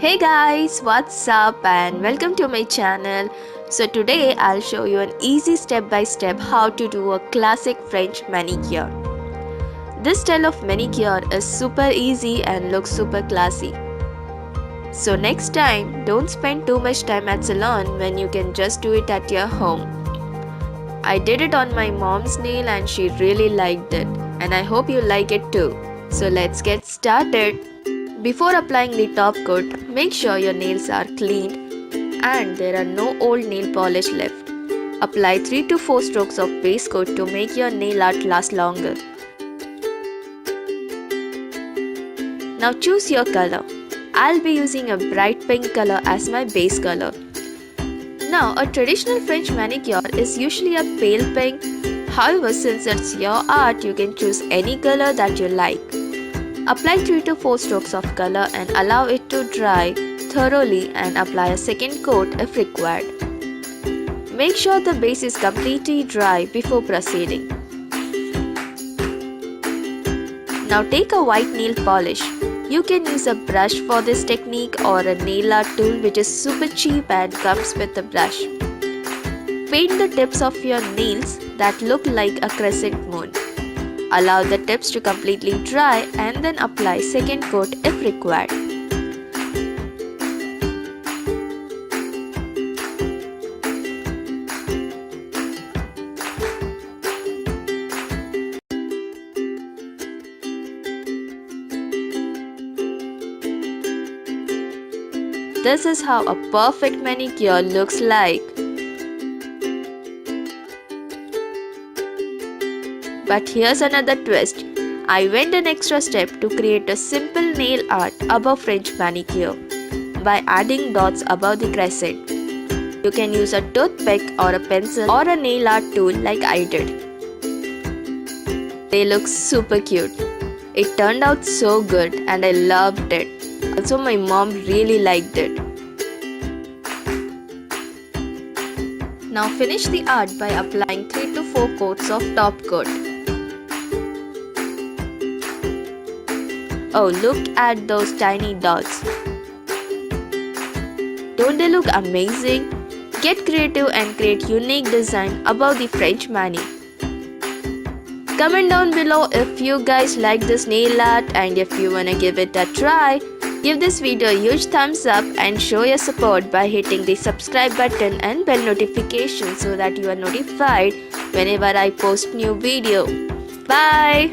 Hey guys, what's up and welcome to my channel. So today I'll show you an easy step-by-step how to do a classic French manicure. This style of manicure is super easy and looks super classy. So next time, don't spend too much time at salon when you can just do it at your home. I did it on my mom's nail and she really liked it, and I hope you like it too. So let's get started. Before applying the top coat, make sure your nails are cleaned and there are no old nail polish left. Apply 3 to 4 strokes of base coat to make your nail art last longer. Now choose your color. I'll be using a bright pink color as my base color. Now a traditional French manicure is usually a pale pink. However, since it's your art, you can choose any color that you like. Apply 3 to 4 strokes of color and allow it to dry thoroughly and apply a second coat if required. Make sure the base is completely dry before proceeding. Now take a white nail polish. You can use a brush for this technique or a nail art tool which is super cheap and comes with a brush. Paint the tips of your nails that look like a crescent moon. Allow the tips to completely dry and then apply second coat if required. This is how a perfect manicure looks like. But here's another twist. I went an extra step to create a simple nail art above French manicure by adding dots above the crescent. You can use a toothpick or a pencil or a nail art tool like I did. They look super cute. It turned out so good and I loved it. Also, my mom really liked it. Now finish the art by applying 3 to 4 coats of top coat. Oh, look at those tiny dots. Don't they look amazing? Get creative and create unique design above the French mani. Comment down below if you guys like this nail art and if you wanna give it a try. Give this video a huge thumbs up and show your support by hitting the subscribe button and bell notification so that you are notified whenever I post new video. Bye!